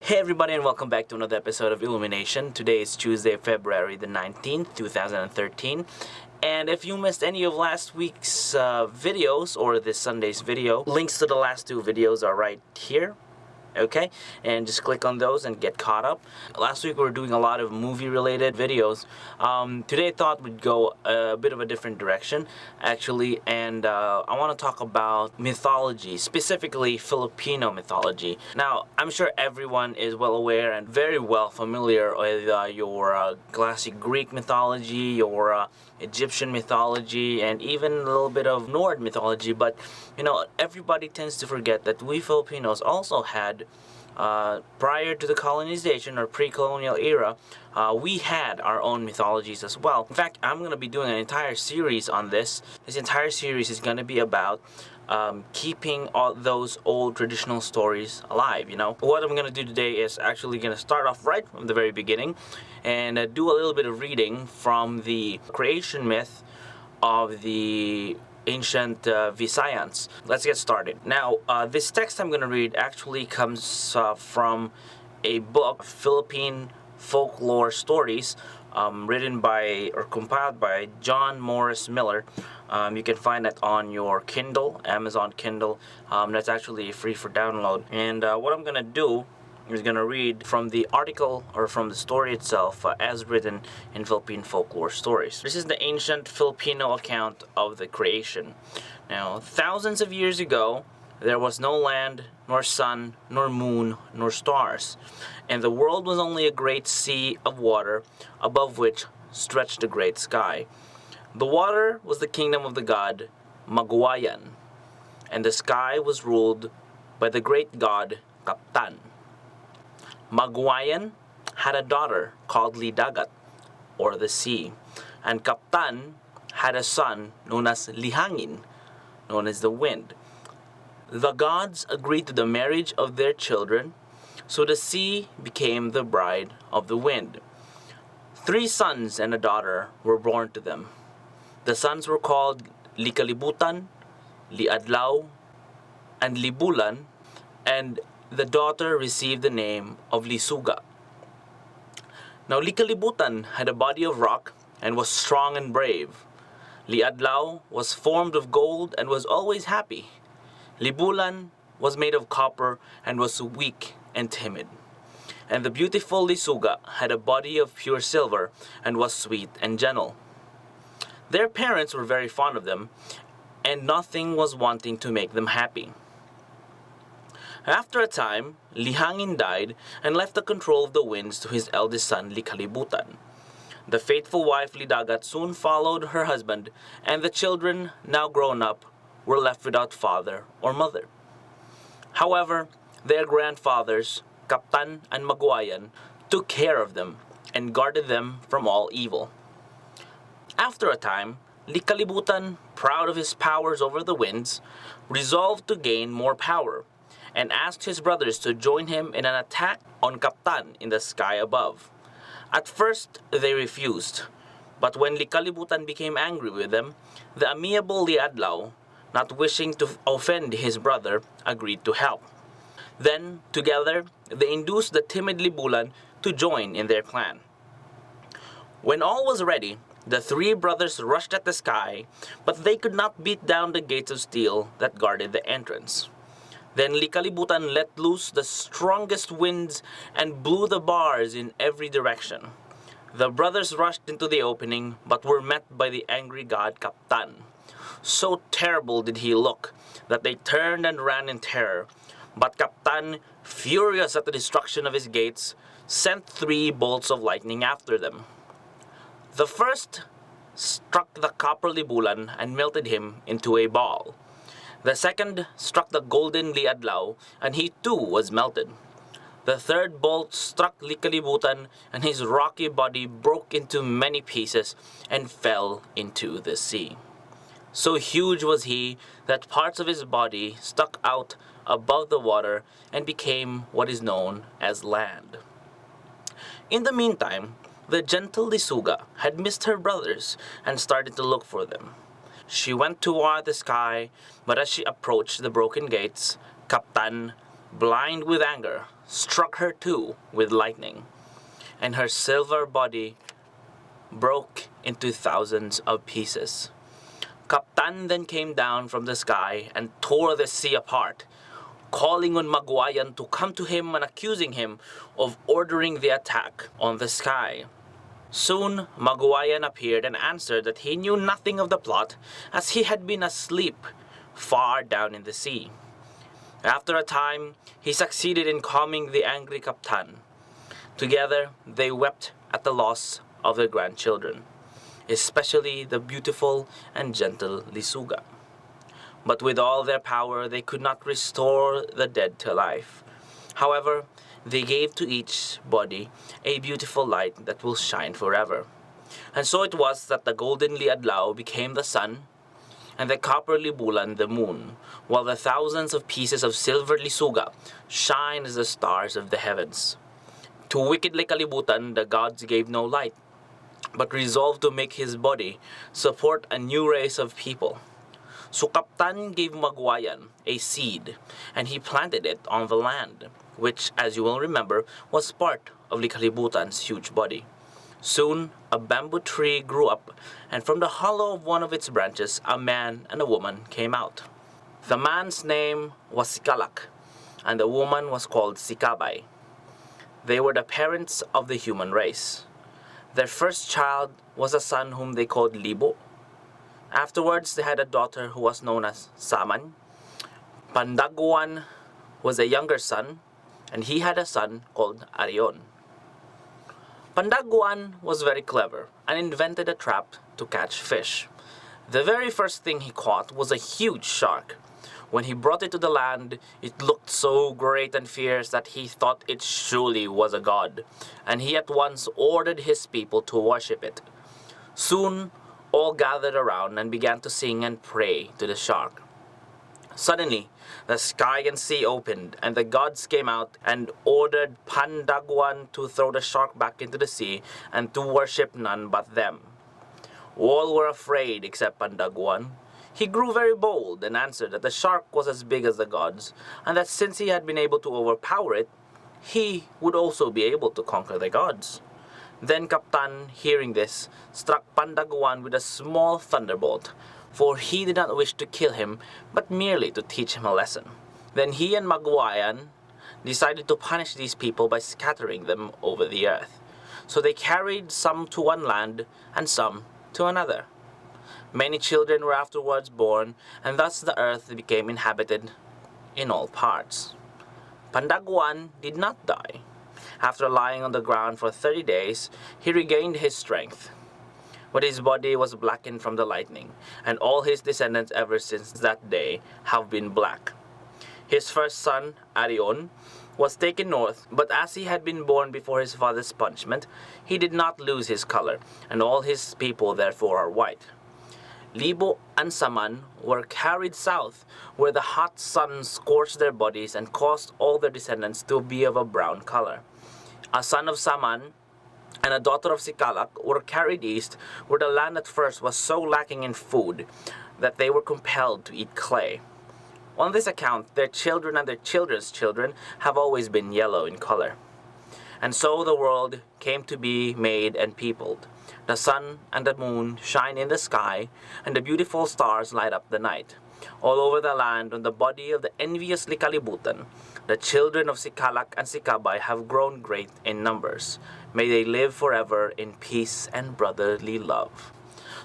Hey everybody, and welcome back to another episode of Illumination. Today is Tuesday, February the 19th, 2013. And if you missed any of last week's videos or this Sunday's video, links to the last two videos are right here. Okay, and just click on those and get caught up. Last week we were doing a lot of movie related videos. Today I thought we'd go a bit of a different direction actually, and I want to talk about mythology, specifically Filipino mythology. Now I'm sure everyone is well aware and very well familiar with your classic Greek mythology, your Egyptian mythology, and even a little bit of Nord mythology, but you know, everybody tends to forget that we Filipinos also had prior to the colonization or pre-colonial era, we had our own mythologies as well. In fact, I'm going to be doing an entire series on this. This entire series is going to be about keeping all those old traditional stories alive, you know. What I'm going to do today is actually going to start off right from the very beginning and do a little bit of reading from the creation myth of the ancient Visayans. Let's get started. Now, this text I'm going to read actually comes from a book, Philippine folklore stories, written by or compiled by John Morris Miller. You can find that on your Kindle, Amazon Kindle. That's actually free for download. And what I'm going to do is going to read from the article or from the story itself as written in Philippine folklore stories. This is the ancient Filipino account of the creation. Now, thousands of years ago, there was no land, nor sun, nor moon, nor stars, and the world was only a great sea of water, above which stretched the great sky. The water was the kingdom of the god Maguayan, and the sky was ruled by the great god Kaptan. Maguayan had a daughter called Lidagat, or the sea, and Kaptan had a son known as Lihangin, known as the wind. The gods agreed to the marriage of their children, so the sea became the bride of the wind. 3 sons and a daughter were born to them. The sons were called Likalibutan, Liadlaw, and Libulan, and the daughter received the name of Lisuga. Now Likalibutan had a body of rock and was strong and brave. Liadlaw was formed of gold and was always happy. Libulan was made of copper and was weak and timid. And the beautiful Lisuga had a body of pure silver and was sweet and gentle. Their parents were very fond of them, and nothing was wanting to make them happy. After a time, Lihangin died and left the control of the winds to his eldest son Likalibutan. The faithful wife Lidagat soon followed her husband, and the children, now grown up, were left without father or mother. However, their grandfathers, Kaptan and Maguayan, took care of them and guarded them from all evil. After a time, Likalibutan, proud of his powers over the winds, resolved to gain more power, and asked his brothers to join him in an attack on Kaptan in the sky above. At first, they refused, but when Likalibutan became angry with them, the amiable Liadlaw, not wishing to offend his brother, agreed to help. Then, together, they induced the timid Libulan to join in their plan. When all was ready, the 3 brothers rushed at the sky, but they could not beat down the gates of steel that guarded the entrance. Then Likalibutan let loose the strongest winds and blew the bars in every direction. The brothers rushed into the opening, but were met by the angry god Kaptan. So terrible did he look that they turned and ran in terror. But Kaptan, furious at the destruction of his gates, sent 3 bolts of lightning after them. The first struck the copper Libulan and melted him into a ball. The second struck the golden Liadlaw, and he too was melted. The third bolt struck Likalibutan, and his rocky body broke into many pieces and fell into the sea. So huge was he that parts of his body stuck out above the water and became what is known as land. In the meantime, the gentle Lisuga had missed her brothers and started to look for them. She went toward the sky, but as she approached the broken gates, Kaptan, blind with anger, struck her too with lightning, and her silver body broke into thousands of pieces. Kaptan then came down from the sky and tore the sea apart, calling on Maguayan to come to him and accusing him of ordering the attack on the sky. Soon Maguayan appeared and answered that he knew nothing of the plot, as he had been asleep far down in the sea. After a time, he succeeded in calming the angry Kaptan. Together, they wept at the loss of their grandchildren, especially the beautiful and gentle Lisuga. But with all their power, they could not restore the dead to life. However, they gave to each body a beautiful light that will shine forever. And so it was that the golden Liadlaw became the sun, and the copper Libulan the moon, while the thousands of pieces of silver Lisuga shine as the stars of the heavens. To wicked Likalibutan the gods gave no light, but resolved to make his body support a new race of people. So Kaptan gave Maguayan a seed, and he planted it on the land, which, as you will remember, was part of Likalibutan's huge body. Soon, a bamboo tree grew up, and from the hollow of one of its branches, a man and a woman came out. The man's name was Sikalak, and the woman was called Sikabay. They were the parents of the human race. Their first child was a son whom they called Libo. Afterwards, they had a daughter who was known as Saman. Pandaguan was a younger son, and he had a son called Arion. Pandaguan was very clever and invented a trap to catch fish. The very first thing he caught was a huge shark. When he brought it to the land, it looked so great and fierce that he thought it surely was a god, and he at once ordered his people to worship it. Soon, all gathered around and began to sing and pray to the shark. Suddenly, the sky and sea opened, and the gods came out and ordered Pandaguan to throw the shark back into the sea and to worship none but them. All were afraid except Pandaguan. He grew very bold and answered that the shark was as big as the gods, and that since he had been able to overpower it, he would also be able to conquer the gods. Then Kaptan, hearing this, struck Pandaguan with a small thunderbolt, for he did not wish to kill him, but merely to teach him a lesson. Then he and Maguayan decided to punish these people by scattering them over the earth. So they carried some to one land and some to another. Many children were afterwards born, and thus the earth became inhabited in all parts. Pandaguan did not die. After lying on the ground for 30 days, he regained his strength. But his body was blackened from the lightning, and all his descendants ever since that day have been black. His first son, Arion, was taken north, but as he had been born before his father's punishment, he did not lose his color, and all his people therefore are white. Libo and Saman were carried south, where the hot sun scorched their bodies and caused all their descendants to be of a brown color. A son of Saman and a daughter of Sikalak were carried east, where the land at first was so lacking in food that they were compelled to eat clay. On this account, their children and their children's children have always been yellow in color. And so the world came to be made and peopled. The sun and the moon shine in the sky, and the beautiful stars light up the night. All over the land, on the body of the envious Likalibutan, the children of Sikalak and Sikabay have grown great in numbers. May they live forever in peace and brotherly love.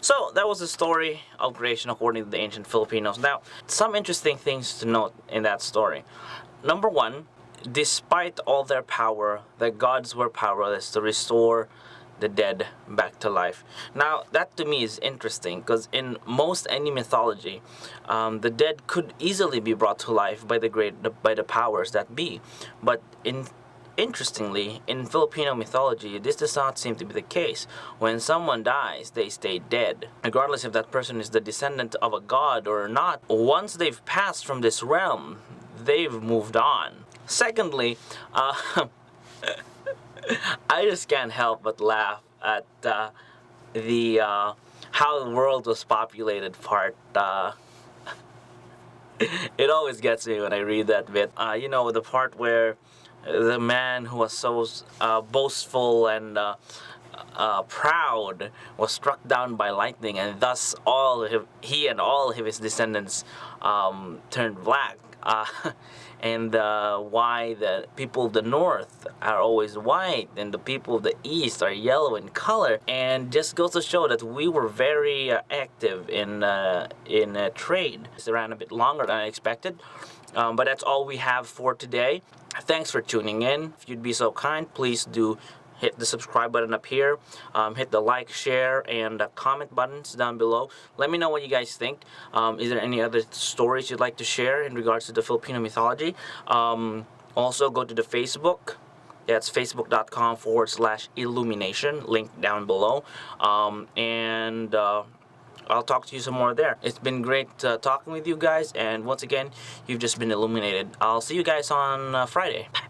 So, that was the story of creation according to the ancient Filipinos. Now, some interesting things to note in that story. Number one, despite all their power, the gods were powerless to restore the dead back to life. Now, that to me is interesting, because in most any mythology, the dead could easily be brought to life by the powers that be. But interestingly, in Filipino mythology, this does not seem to be the case. When someone dies, they stay dead, regardless if that person is the descendant of a god or not. Once they've passed from this realm, they've moved on. Secondly, I just can't help but laugh at the how the world was populated part. It always gets me when I read that bit. You know, the part where the man who was so boastful and proud was struck down by lightning, and thus he and all of his descendants turned black. And why the people of the north are always white and the people of the east are yellow in color, and just goes to show that we were very active in trade. It's around a bit longer than I expected, but that's all we have for today. Thanks for tuning in. If you'd be so kind, please do hit the subscribe button up here, hit the like, share, and comment buttons down below. Let me know what you guys think. Is there any other stories you'd like to share in regards to the Filipino mythology? Also, go to the Facebook. That's facebook.com/iLOUmination, link down below. And I'll talk to you some more there. It's been great talking with you guys, and once again, you've just been illuminated. I'll see you guys on Friday. Bye.